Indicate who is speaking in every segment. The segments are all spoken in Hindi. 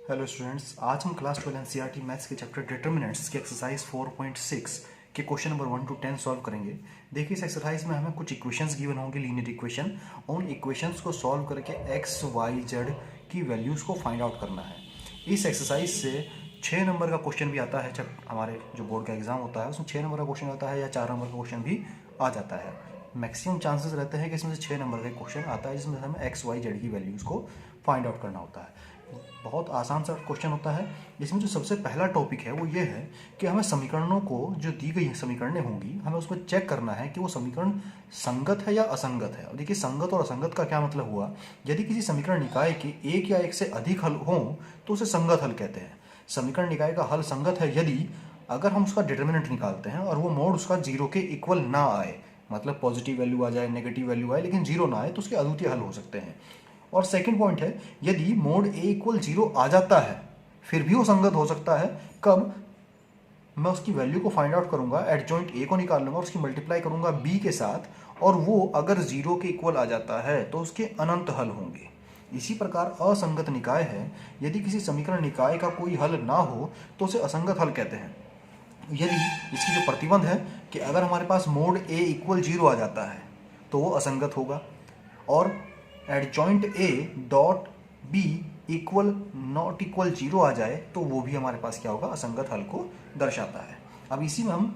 Speaker 1: हेलो स्टूडेंट्स, आज हम क्लास 12 एनसीईआरटी मैथ्स के चैप्टर डिटर्मिनेंट्स के एक्सरसाइज 4.6 के क्वेश्चन नंबर 1 to 10 सॉल्व करेंगे। देखिए, इस एक्सरसाइज में हमें कुछ इक्वेशंस गिवन होंगे, लीनियर इक्वेशन। उन इक्वेशंस को सॉल्व करके एक्स वाई जेड की वैल्यूज़ को फाइंड आउट करना है। इस एक्सरसाइज से 6 नंबर का क्वेश्चन भी आता है। जब हमारे जो बोर्ड का एग्जाम होता है उसमें 6 नंबर का क्वेश्चन आता है या 4 नंबर का क्वेश्चन भी आ जाता है। मैक्सिमम चांसेस रहते हैं कि इसमें से 6 नंबर का क्वेश्चन आता है जिसमें हमें एक्स वाई जेड की वैल्यूज़ को फाइंड आउट करना होता है। बहुत आसान सा क्वेश्चन होता है। इसमें जो सबसे पहला टॉपिक है वो ये है कि हमें समीकरणों को, जो दी गई समीकरणें होंगी, हमें उसमें चेक करना है कि वो समीकरण संगत है या असंगत है। और देखिए, संगत और असंगत का क्या मतलब हुआ। यदि किसी समीकरण निकाय के एक या एक से अधिक हल हों तो उसे संगत हल कहते हैं। समीकरण निकाय का हल संगत है यदि अगर हम उसका डिटर्मिनेंट निकालते हैं और वो मोड उसका जीरो के इक्वल ना आए, मतलब पॉजिटिव वैल्यू आ जाए, नेगेटिव वैल्यू आए, लेकिन जीरो ना आए, तो उसके अद्वितीय हल हो सकते हैं। और सेकंड पॉइंट है, यदि मोड ए इक्वल जीरो आ जाता है फिर भी वो संगत हो सकता है। कब? मैं उसकी वैल्यू को फाइंड आउट करूंगा, एडजॉइंट ए को निकाल लूंगा, उसकी मल्टीप्लाई करूंगा बी के साथ, और वो अगर जीरो के इक्वल आ जाता है तो उसके अनंत हल होंगे। इसी प्रकार असंगत निकाय है, यदि किसी समीकरण निकाय का कोई हल ना हो तो उसे असंगत हल कहते हैं। यदि इसकी जो प्रतिबंध है कि अगर हमारे पास मोड ए इक्वल जीरो आ जाता है तो वो असंगत होगा, और adjoint A dot B equal not equal zero आ जाए तो वो भी हमारे पास क्या होगा, असंगत हल को दर्शाता है। अब इसी में हम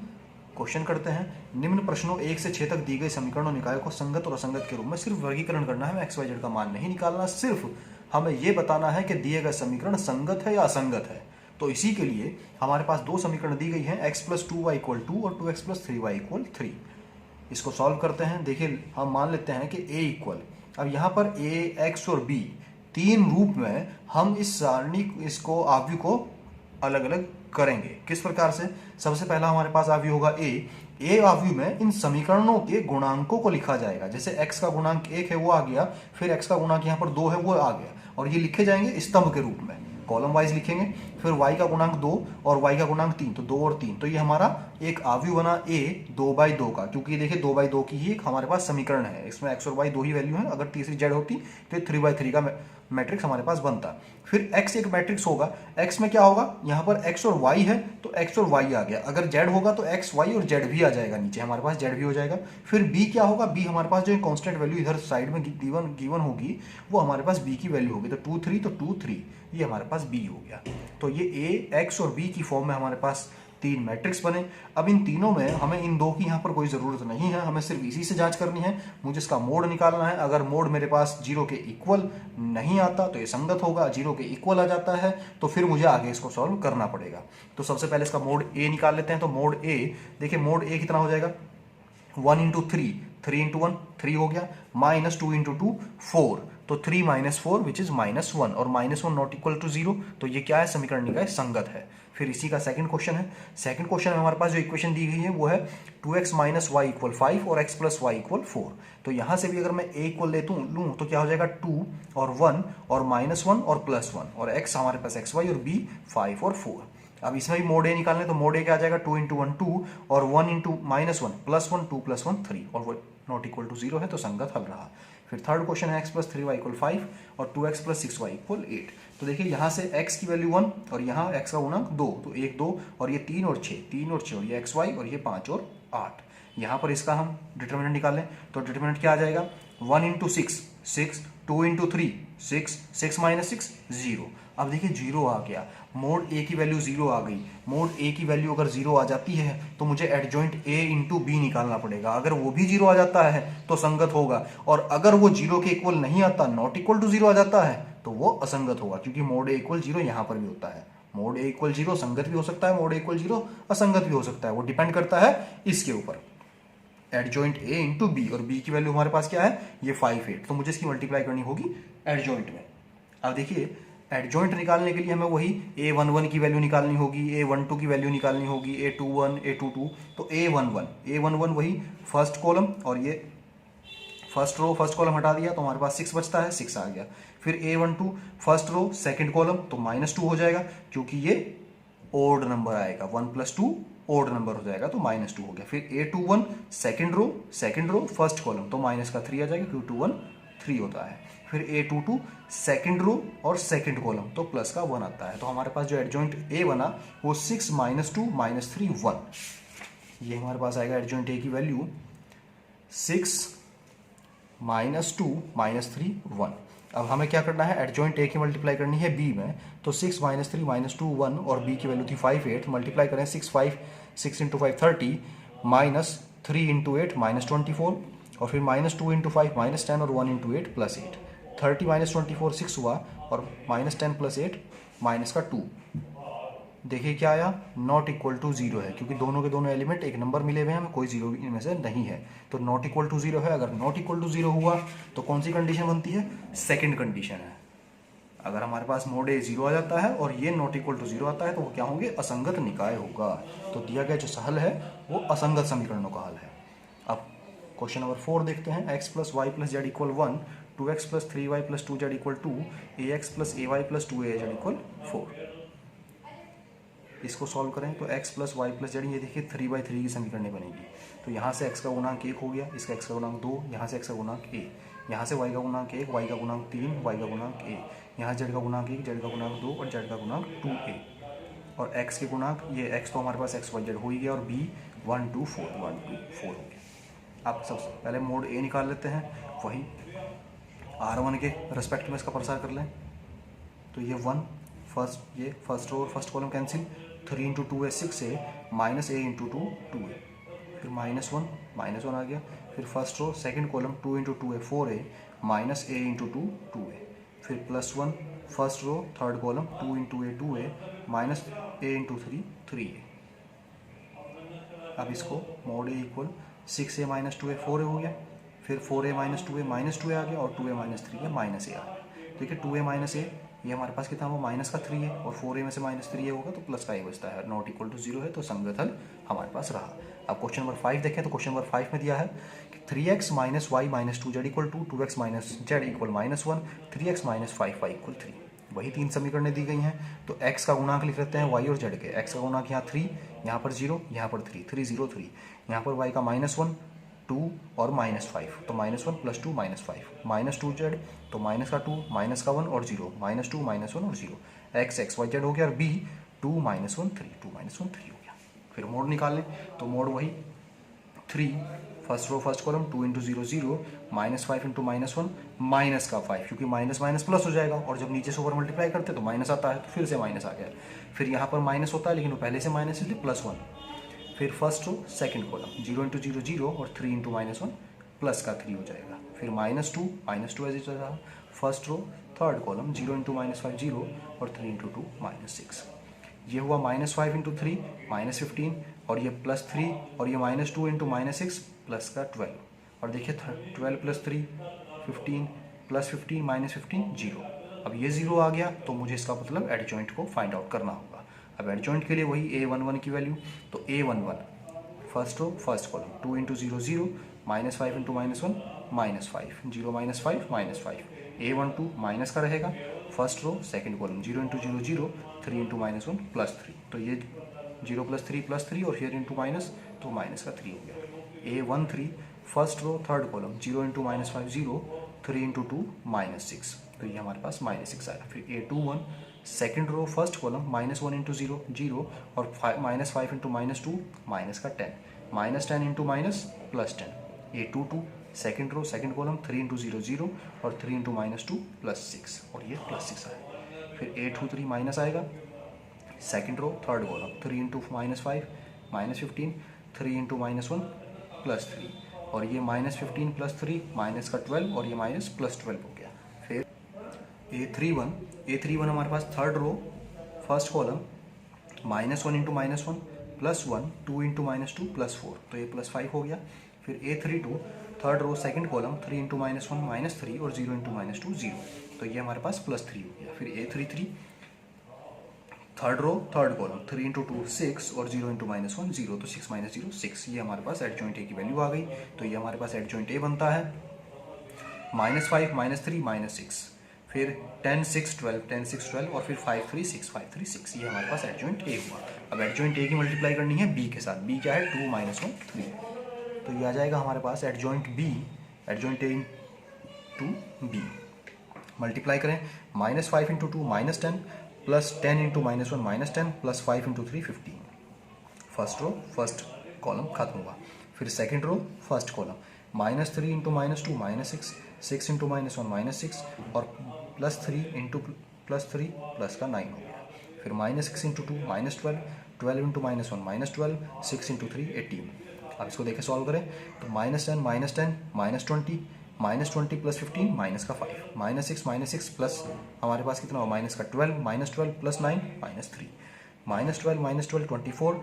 Speaker 1: क्वेश्चन करते हैं। निम्न प्रश्नों 1 से 6 तक दी गई समीकरणों निकायों को संगत और असंगत के रूप में सिर्फ वर्गीकरण करना है। हमें एक्स वाई जेड का मान नहीं निकालना, सिर्फ हमें यह बताना है कि दिए गए समीकरण संगत है या असंगत है। तो इसी के लिए हमारे पास दो समीकरण दी गई हैं, x प्लस 2y इक्वल 2 और 2x प्लस 3y इक्वल 3। इसको सॉल्व करते हैं। देखिए, हम मान लेते हैं कि a इक्वल, अब यहाँ पर a, x और b तीन रूप में हम इस सारणी इसको आव्यूह को अलग अलग करेंगे। किस प्रकार से? सबसे पहला हमारे पास आव्यूह होगा a आव्यूह में इन समीकरणों के गुणांकों को लिखा जाएगा। जैसे x का गुणांक 1 है वो आ गया, फिर x का गुणांक यहाँ पर 2 है वो आ गया, और ये लिखे जाएंगे स्तंभ के रूप में, कॉलम वाइज लिखेंगे। फिर y का गुणांक 2 और y का गुणांक 3, तो 2 और 3, तो ये हमारा एक आव्यूह बना a 2/2 का, क्योंकि ये देखिए 2/2 की ही एक हमारे पास समीकरण है। इसमें x और y दो ही वैल्यू है, अगर तीसरी z होती तो 3/3 का मैट्रिक्स हमारे पास बनता। फिर x एक मैट्रिक्स होगा, x में क्या होगा, यहाँ पर x और y है तो x और y आ गया। अगर z होगा तो x, y और z भी आ जाएगा, नीचे हमारे पास z भी हो जाएगा। फिर b क्या होगा, b हमारे पास जो कांस्टेंट वैल्यू इधर साइड में गिवन होगी वो हमारे पास b की वैल्यू होगी, तो 2 3, तो 2 3 ये हमारे पास b हो गया। तो ये a, x और b की फॉर्म में हमारे पास तीन मैट्रिक्स बने। अब इन तीनों में हमें इन दो की यहाँ पर कोई ज़रूरत नहीं है, हमें सिर्फ इसी से जांच करनी है। मुझे इसका मोड निकालना है। अगर मोड मेरे पास जीरो के इक्वल नहीं आता तो ये संगत होगा, जीरो के इक्वल आ जाता है तो फिर मुझे आगे इसको सॉल्व करना पड़ेगा। तो सबसे पहले इसका मोड ए निकाल लेते हैं। तो मोड ए, देखिए मोड ए कितना हो जाएगा, 1 इंटू 3, 3 इंटू 1 3 हो गया, माइनस 2 इंटू 2 4, तो 3 माइनस 4 विच इज -1, और -1 नॉट इक्वल टू 0, तो ये क्या है, समीकरण निकाय संगत है। फिर इसी का सेकंड क्वेश्चन है। सेकंड क्वेश्चन में हमारे पास जो इक्वेशन दी गई है वो है 2x माइनस वाई इक्वल 5 और x प्लस वाई इक्वल 4। तो यहां से भी अगर मैं a इक्वल लूँ तो क्या हो जाएगा, 2 और 1 और -1 और +1, और x हमारे पास xy और b 5 और 4। अब इसमें भी मोड ए निकालने, तो मोड ए क्या आ जाएगा, 2 इंटू 1 2 और 1 इंटू -1 +1 2 + 1 3, और वो नॉट इक्वल टू 0 है तो संगत हल रहा। फिर थर्ड क्वेश्चन है x प्लस 3y इक्वल 5 और 2x प्लस 6y इक्वल 8। तो देखिए यहाँ से x की वैल्यू 1 और यहाँ x का गुणांक 2, तो 1 2 और ये 3 और 6, 3 और 6, और ये xy और ये 5 और 8। यहाँ पर इसका हम डिटर्मिनेंट निकालें तो डिटर्मिनेंट क्या आ जाएगा, 1 इंटू 6 6, 2 इंटू 3 6, 6 माइनस 6 0। अब देखिए 0 आ गया, मोड ए की वैल्यू 0 आ गई। मोड ए की वैल्यू अगर 0 आ जाती है तो मुझे एडजॉइंट ए इंटू बी निकालना पड़ेगा। अगर वो भी 0 आ जाता है तो संगत होगा, और अगर वो 0 के इक्वल नहीं आता, नॉट इक्वल टू 0 आ जाता है, तो वो असंगत होगा, क्योंकि मोड ए इक्वल 0 यहाँ पर भी होता है। मोड ए इक्वल 0 संगत भी हो सकता है, मोड ए इक्वल 0 असंगत भी हो सकता है, वो डिपेंड करता है इसके ऊपर, एडजॉइंट ए इंटू बी, और बी की वैल्यू हमारे पास क्या है, ये 5 8, तो मुझे इसकी मल्टीप्लाई करनी होगी एडजॉइंट में। अब देखिए एडजॉइंट निकालने के लिए हमें वही a11 की वैल्यू निकालनी होगी, a12 की वैल्यू निकालनी होगी, a21 a22, तो a11 वही फर्स्ट कॉलम, और ये फर्स्ट रो फर्स्ट कॉलम हटा दिया तो हमारे पास 6 बचता है, 6 आ गया। फिर a12 first row second column, तो -2 हो जाएगा, क्योंकि ये ओड नंबर आएगा, 1 + 2 ओड नंबर हो जाएगा, तो -2 हो गया। फिर a21 second row first column, तो माइनस का 3 आ जाएगा, क्योंकि 21 3 होता है। फिर A22 सेकेंड रो और सेकेंड कॉलम, तो प्लस का 1 आता है। तो हमारे पास जो एडजॉइंट ए बना वो 6 -2 -3 1, ये हमारे पास आएगा एडजॉइंट ए की वैल्यू 6 -2 -3 1। अब हमें क्या करना है, एडजॉइंट ए की मल्टीप्लाई करनी है बी में, तो 6 -3 -2 1 और बी की वैल्यू थी 5 8, मल्टीप्लाई करें 6 × 5 30 -3 × 8 -24 और फिर -2 × 5 -10 और 1 × 8 +8। 30 -24 6 हुआ और -10 +8 -2। देखिए क्या आया, नॉट इक्वल टू 0 है, क्योंकि दोनों के दोनों एलिमेंट एक नंबर मिले हुए हैं, हमें कोई जीरो इनमें से नहीं है, तो नॉट इक्वल टू 0 है। अगर नॉट इक्वल टू 0 हुआ तो कौन सी कंडीशन बनती है, सेकंड कंडीशन है। अगर हमारे पास मोड ए 0 आ जाता है और ये नॉट इक्वल टू 0 आता है तो वो क्या होंगे, असंगत निकाय होगा। तो दिया गया जो हल है वो असंगत समीकरणों का हल है। अब क्वेश्चन नंबर 4 देखते हैं। x + y + z = 1, 2x + 3y + 2z = 2, ax + ay + 2az = 4। इसको सॉल्व करें तो x + y + z, ये देखिए 3/3 की समीकरण बनेगी। तो यहाँ से x का गुणांक 1 हो गया, इसका x का गुणांक 2, यहाँ से x का गुणांक a, यहाँ से y का गुणांक 1, y का गुणांक 3, y का गुणांक a, यहाँ z का गुणांक 1, z का गुणांक 2 और z का गुणांक 2a। और x के गुणांक, ये x तो हमारे पास x y z हो ही गया, और b 1 2 4 1 2 4 हो गया। अब सबसे पहले मोड a निकाल लेते हैं, वही R1 के रेस्पेक्ट में इसका प्रसार कर लें। तो ये 1 फर्स्ट रो और फर्स्ट कॉलम कैंसिल, 3 × 2 है 6 है, -a × 2 2 है, फिर -1 आ गया। फिर फर्स्ट रो सेकंड कॉलम 2 × 2 है 4 है, -a × 2 2 है, फिर +1 first row third column 2 × a 2 है, -a × 3 3 है। अब इसको mode a equal 6a - 2a 4a हो गया, फिर 4a - 2a आ गया, और 2a - 3 है -a आ गया। देखिए 2a - a ये हमारे पास कितना वो -3 है, और 4a में से -3 होगा तो प्लस का a बचता है, नॉट इक्वल टू 0 है, तो संगत हल हमारे पास रहा। अब क्वेश्चन नंबर 5 देखें, तो क्वेश्चन नंबर 5 में दिया है कि 3x - y - 2z = 2, 2x - z = -1, 3x - 5y = 3। वही तीन समीकरणें दी गई हैं। तो x का गुणांक लिख लेते हैं y और z के। x का गुणांक यहाँ 3, यहाँ पर 0, यहाँ पर 3, 3 0 3, यहाँ पर y का -1 2 और -5, तो -1 + 2 -5, -2z तो माइनस का 2 माइनस का 1 और 0, -2 -1 और 0, x x y z हो गया, और b 2 - 1 3, 2 - 1 3 हो गया। फिर मोड निकाल लें, तो मोड वही 3 first row first column 2 × 0 0, -5 × -1 minus का 5, क्योंकि माइनस माइनस प्लस हो जाएगा, और जब नीचे से ऊपर मल्टीप्लाई करते तो माइनस आता है, तो फिर से माइनस आ गया। फिर यहाँ पर माइनस होता है, लेकिन वो पहले से माइनस इसलिए +1। फिर फर्स्ट रो सेकंड कॉलम 0 × 0 0 और 3 × -1 प्लस का 3 हो जाएगा। फिर -2 ऐसे चल रहा। फर्स्ट रो थर्ड कॉलम 0 × -5 0 और 3 × 2 -6। ये हुआ -5 × 3 -15, और ये +3, और ये -2 × -6 प्लस का 12, और देखिए 12 + 3 15 +15 -15 0। अब ये 0 आ गया, तो मुझे इसका मतलब एडजॉइंट को फाइंड आउट करना होगा। अब एडजॉइंट के लिए वही a11 की वैल्यू, तो a11 first row first column 2 × 0 0, -5 × -1 -5 0 -5 -5, a12 minus का रहेगा, फर्स्ट रो सेकंड कॉलम 0 × 0 0, 3 × -1 +3, तो ये 0 + 3 +3 और फिर इंटू माइनस, तो माइनस का 3 हो गया। a13 first row third column 0 × -5 0, 3 × 2 -6, तो ये हमारे पास -6 आया। फिर a21 second row first column -1 × 0 0 और -5 × -2 माइनस का 10, -10 × -+10। a22 second row second column 3 × 0 0 और 3 × -2 +6, और ये +6 आया। फिर a23 माइनस आएगा, सेकंड रो थर्ड कॉलम 3 × -5 -15, 3 × -1 +3, और ये -15 +3 माइनस का 12, और ये -+12 हो गया। फिर a31 हमारे पास थर्ड रो फर्स्ट कॉलम -1 × -1 +1, 2 × -2 +4, तो ये +5 हो गया। फिर a32 third row second column 3 × -1 -3 और 0 × -2 0, तो ये हमारे पास +3 हो गया। फिर a33 third row third column 3 × 2 6 और 0 × -1 0, तो 6 - 0 6, ये हमारे पास एडजॉइंट ए की वैल्यू आ गई। तो ये हमारे पास एडजॉइंट ए बनता है -5 -3 -6, फिर 10 6 12 10 6 12 और फिर 5 3 6 5 3 6, ये हमारे पास एडजॉइंट ए हुआ। अब एडजॉइंट ए की मल्टीप्लाई करनी है बी के साथ। बी क्या है 2 - 1 3, तो ये आ जाएगा हमारे पास adjoint B, adjoint A to B. Multiply करें, -5 into 2 -10 plus 10 into -1 -10 plus 5 into 3 15। First row first column खत्म हुआ। फिर second row first column, -3 into -2 -6, 6 into -1 -6 और +3 इंटू +3 प्लस का 9 हो गया। फिर -6 इंटू 2 -12, 12 इंटू -1 -12, 6 इंटू 3 18। अब इसको देखें सॉल्व करें तो -10 -10 -20 प्लस 15 -5, -6 प्लस हमारे पास कितना हो -12 -12 प्लस 9 -3, -12 24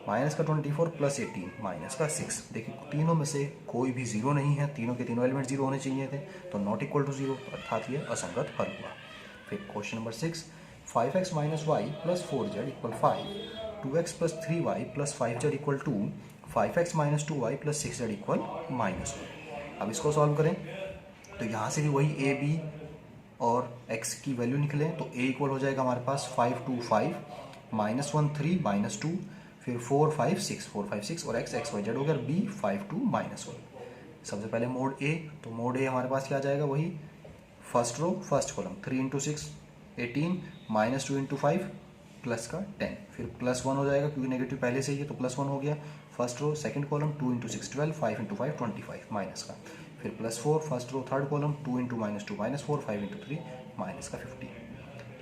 Speaker 1: -24 प्लस 18 -6। देखिए तीनों में से कोई भी जीरो नहीं है, तीनों के तीनों एलिमेंट जीरो होने चाहिए थे, तो नॉट इक्वल टू जीरो, अर्थात ये असंगत हल हुआ। फिर question number 6, 5x - y plus 4z equal 5, 2x plus 3y plus 5z equal 2, 5x - 2y plus 6z equal -1। अब इसको सॉल्व करें तो यहाँ से भी वही a b और x की वैल्यू निकले, तो a इक्वल हो जाएगा हमारे पास 5 2 5 -1 3 -2, फिर 4 5 6 4 5 6 और x y z हो गया b 5 2 -1। सबसे पहले मोड a, तो मोड a हमारे पास क्या आ जाएगा, वही first row first column 3 into 6 18 -2 into 5 plus का 10, फिर +1 हो जाएगा क्योंकि नेगेटिव पहले से ही है तो +1 हो गया। First row second column 2 into 6 12, 5 into 5 25 minus का, फिर +4 first row third column 2 into -2 -4, 5 into 3 minus का 15।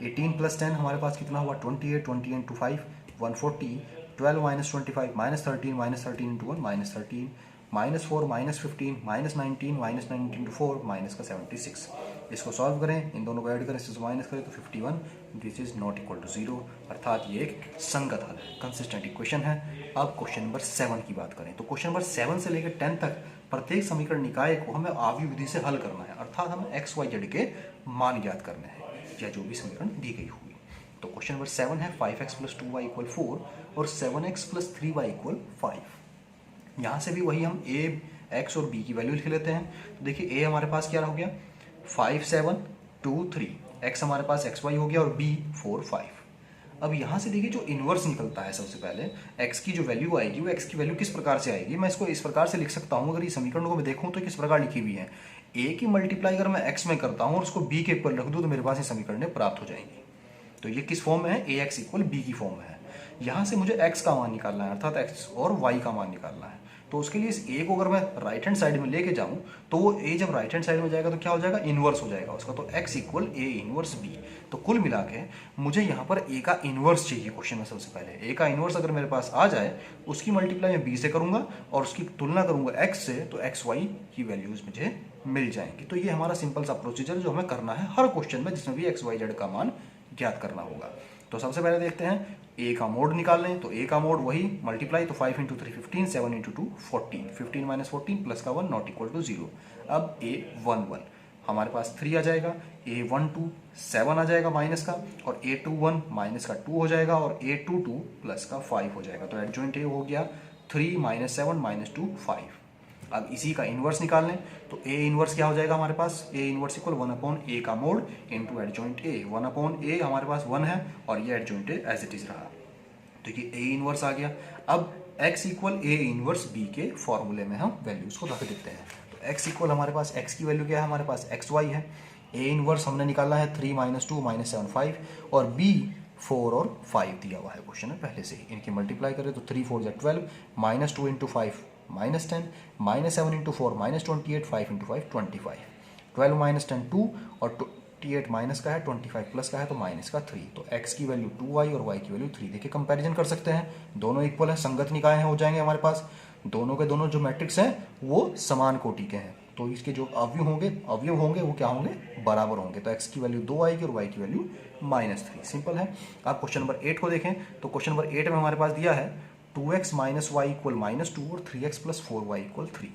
Speaker 1: 18 प्लस 10 हमारे पास कितना हुआ 28, 20 इंटू 5 140, 12 -25 -13 -13 इंटू 1 -13, -4 -15 -19 -19 इंटू 4 माइनस का 76। इसको सॉल्व करें, इन दोनों को ऐड करें, इससे माइनस करें तो 51। This is not equal to zero, अर्थात ये एक संगत हल है, कंसिस्टेंट इक्वेशन है। अब क्वेश्चन नंबर 7 की बात करें तो क्वेश्चन नंबर 7 से लेकर 10 तक प्रत्येक समीकरण निकाय को हमें आव्यूह विधि से हल करना है, अर्थात हमें एक्स वाई जेड के मान ज्ञात करने हैं या जो भी समीकरण दी गई हुई। तो क्वेश्चन नंबर 7 है 5x + 2y = 4 और 7x + 3y = 5। यहाँ से भी वही हम a, x और b की वैल्यू लिख लेते हैं। तो देखिए a हमारे पास क्या हो गया 5 7 2 3, x हमारे पास xy हो गया और b 4 5। अब यहाँ से देखिए जो इन्वर्स निकलता है, सबसे पहले x की जो वैल्यू आएगी वो x की वैल्यू किस प्रकार से आएगी, मैं इसको इस प्रकार से लिख सकता हूँ। अगर ये समीकरण को मैं देखूँ तो किस प्रकार लिखी हुई है, a की मल्टीप्लाई अगर मैं x में करता हूँ और उसको b के इक्वल रख दूँ तो मेरे पास ये समीकरण प्राप्त हो जाएंगी। तो ये किस फॉर्म में है, ax = b की फॉर्म में है। यहाँ से मुझे x का मान निकालना है, अर्थात x और y का मान निकालना है। तो उसके लिए इस a को अगर मैं राइट हैंड साइड में लेके जाऊं तो वो a जब राइट हैंड साइड में जाएगा तो क्या हो जाएगा, इनवर्स हो जाएगा उसका, तो x = a 1b। तो कुल मिला के मुझे यहाँ पर a का इनवर्स चाहिए क्वेश्चन में। सबसे पहले a का इनवर्स अगर मेरे पास आ जाए, उसकी मल्टीप्लाई मैं b से करूंगा और उसकी तुलना करूंगा x से, तो x y की वैल्यूज मुझे मिल जाएंगी। तो ये हमारा सिंपल सा प्रोसीजर जो हमें करना है हर क्वेश्चन में जिसमें भी x y z का मान ज्ञात करना होगा। तो सबसे पहले देखते हैं a का मोड निकाल लें, तो a का मोड वही मल्टीप्लाई, तो 5 इंटू 3 15, 7 इंटू 2 14, 15 माइनस 14 प्लस का 1 नॉट इक्वल टू 0। अब a 1 1 हमारे पास 3 आ जाएगा, a 1 2 7 आ जाएगा माइनस का, और a 2 1 माइनस का 2 हो जाएगा, और a 2 2 प्लस का 5 हो जाएगा। तो एडजॉइंट a हो गया 3 - 7 - 2 5। अब इसी का इन्वर्स निकाल लें, तो a इन्वर्स क्या हो जाएगा हमारे पास, a इन्वर्स = 1/a का mode into adjoint a। 1/a हमारे पास 1 है और ये adjoint a as it is रहा, तो ये a इन्वर्स आ गया। अब x = a इन्वर्स b के फॉर्मूले में हम वैल्यूज को रख देते हैं। तो x = हमारे पास x की वैल्यू क्या है, हमारे पास xy है, a इन्वर्स हमने निकाला है 3 - 2 - 7 5, और b 4 और 5 दिया हुआ है क्वेश्चन में पहले से ही। इनकी मल्टीप्लाई करें तो 3 4 = 12, -2 इंटू 5 -10, -7 इंटू 4 -28, 5 इंटू 5 25, 12 - 10 2 और 28 माइनस का है, 25 प्लस का है तो माइनस का 3। तो x की वैल्यू 2y और y की वैल्यू 3। देखिए कंपैरिजन कर सकते हैं, दोनों इक्वल है, संगत निकाय हो जाएंगे हमारे पास, दोनों के दोनों जो मैट्रिक्स हैं वो समान कोटि के हैं, तो इसके जो अवयव होंगे वो क्या होंगे, बराबर होंगे। तो x की वैल्यू 2 आएगी और y की वैल्यू -3। सिंपल है। आप क्वेश्चन नंबर 8 को देखें, तो क्वेश्चन नंबर 8 में हमारे पास दिया है 2x - y = -2 और 3x + 4y = 3।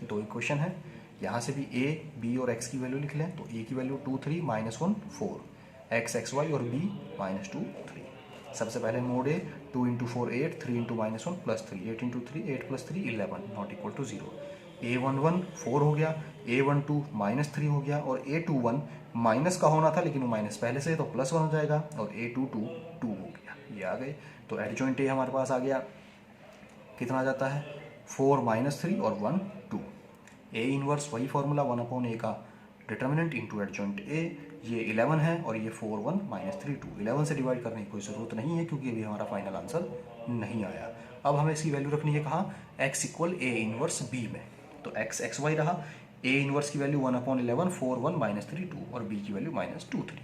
Speaker 1: दो इक्वेशन है, यहाँ से भी a, b और x की वैल्यू लिख लें, तो a की वैल्यू 2 3 - 1 4, x xy और b -2 3। सबसे पहले mod a 2 into 4 8, 3 into -1 plus 3, 8 into 3 8 plus 3 11 not equal to 0। a11 4 हो गया, a12 -3 हो गया, और a21 माइनस का होना था लेकिन वो माइनस पहले से है तो +1 हो जाएगा, और a22 2 हो गया। ये आ गए, तो एडजॉइंट a हमारे पास आ गया, कितना आ जाता है 4 - 3 और 1 2। a इन्वर्स वही फॉर्मूला 1/a का डिटर्मिनेंट इंटू एडजॉइंट ए, ये 11 है और ये 4 1 माइनस 3 2। 11 से डिवाइड करने की कोई ज़रूरत नहीं है क्योंकि अभी हमारा फाइनल आंसर नहीं आया। अब हमें इसकी वैल्यू रखनी है कहाँ, x equal A inverse b में। तो x एक्स वाई रहा, a इनवर्स की वैल्यू 1/11 4 1 माइनस 3 2 और b की वैल्यू -2 3।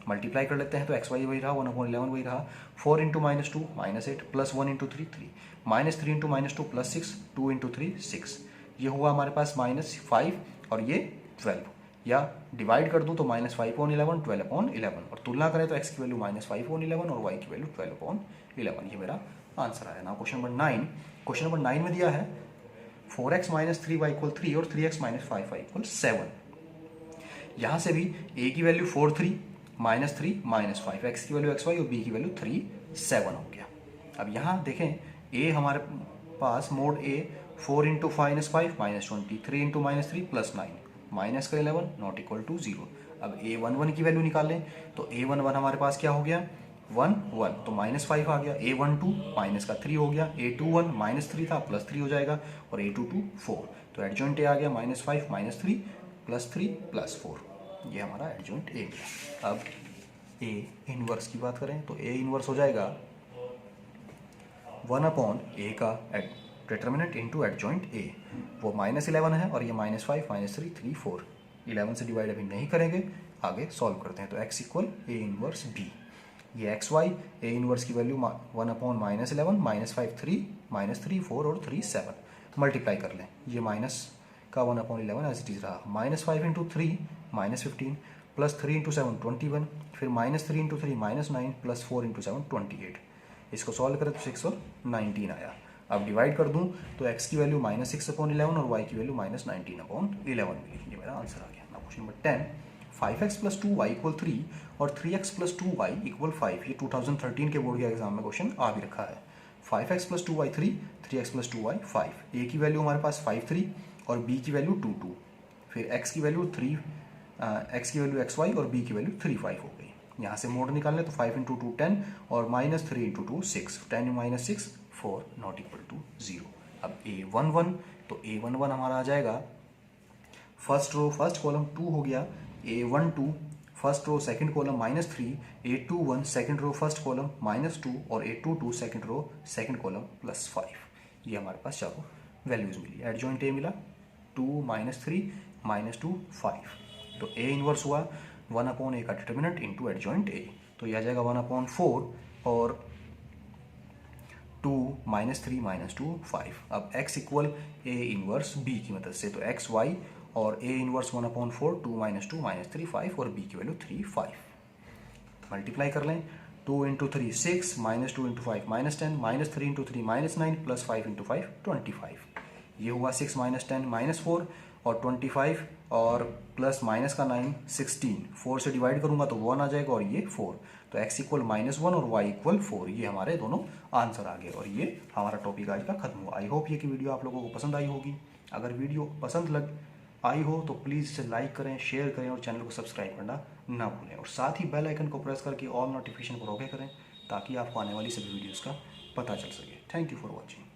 Speaker 1: मल्टीप्लाई कर लेते हैं तो एक्स वाई वही रहा, 1/11 वही रहा, 4 into -2 -8 plus 1 into 3 3 -3 into -2 plus 6 2 into 3 6। ये हुआ हमारे पास -5 और ये 12, या डिवाइड कर दूं तो -5/11 12/11 और तुलना करें तो x की वैल्यू -5/11 और y की वैल्यू 12/11। ये मेरा आंसर आया ना। क्वेश्चन नंबर 9, क्वेश्चन नंबर 9 में दिया है 4x - 3y = 3 और 3x - 5y = 7। यहाँ से भी a की वैल्यू 4 3 -3 -5, x की वैल्यू xy और b की वैल्यू 3 7 हो गया। अब यहाँ देखें a हमारे पास mod a 4 into -5 -20 3 into -3 plus 9 minus का 11 नॉट इक्वल टू 0। अब a11 की वैल्यू निकालें तो a11 हमारे पास क्या हो गया 1 1, तो -5 आ गया, a12 माइनस का 3 हो गया, a21 -3 था प्लस 3 हो जाएगा और a22 4। तो एडजॉइंट a आ गया -5 -3 +3 +4। ये हमारा एडजॉइंट a गया। अब a इनवर्स की बात करें तो a इनवर्स हो जाएगा 1/a का डिटर्मिनेंट इंटू एडजॉइंट a। वो -11 है और ये -5 -3 3 4। 11 से डिवाइड अभी नहीं करेंगे, आगे सॉल्व करते हैं। तो x equal a inverse b। ये एक्स वाई a इनवर्स की वैल्यू 1/-11 -5 3 -3 4 और 3 7। मल्टीप्लाई कर लें, ये माइनस का 1/11 एज इट इज रहा, -5 इंटू 3 -15 प्लस 3 इंटू 7 21, फिर -3 इंटू 3 -9 प्लस 4 इंटू 7 28। इसको सॉल्व करें तो 619 आया। अब डिवाइड कर दूं तो x की वैल्यू -6/11 और y की वैल्यू -19/11 मिली। ये मेरा आंसर आ गया। Now question number 10, 5x + 2y = 3 और 3x + 2y = 5। ये 2013 के बोर्ड के एग्जाम में क्वेश्चन आ भी रखा है। 5x + 2y 3, 3x + 2y 5। a की वैल्यू हमारे पास 5 3 और b की वैल्यू 2 2, फिर x की वैल्यू xy और b की वैल्यू 3 5 हो गई। यहाँ से मोड निकालने तो 5 इंटू 2 10 और -3 इंटू 2 6, 10 - 6 4 नॉट इक्वल टू 0। अब a11 तो a11 हमारा आ जाएगा फर्स्ट रो फर्स्ट कॉलम 2 हो गया, a12 first row second column -3, a21 second row first column -2 और a22 second row second column +5। ये हमारे पास चारों वैल्यूज मिली। एडजॉइंट a मिला 2 -3 -2 5। तो a इनवर्स हुआ 1/a का डिटर्मिनेंट इंटू एडजॉइंट a। तो यह आ जाएगा 1/4 और 2 -3 -2 5। अब x equal a inverse b की मदद से, तो x y और a इनवर्स 1/4 2 -2 -3 5 और b की वैल्यू 3 5। मल्टीप्लाई कर लें, 2 into 3 6 -2 into 5 -10 -3 into 3 -9 plus 5 into 5 25। ये हुआ 6 -10 -4 और 25 और प्लस माइनस का 9 16। 4 से डिवाइड करूंगा तो 1 आ जाएगा और ये 4। तो x इक्वल -1 और y इक्वल 4। ये हमारे दोनों आंसर आ गए और ये हमारा टॉपिक आज का खत्म हुआ। आई होप ये कि वीडियो आप लोगों को पसंद आई होगी। अगर वीडियो पसंद आई हो तो प्लीज़ इसे लाइक करें, शेयर करें और चैनल को सब्सक्राइब करना ना भूलें और साथ ही बेल आइकन को प्रेस करके ऑल नोटिफिकेशन को ओके करें ताकि आपको आने वाली सभी वीडियोज़ का पता चल सके। Thank you for watching.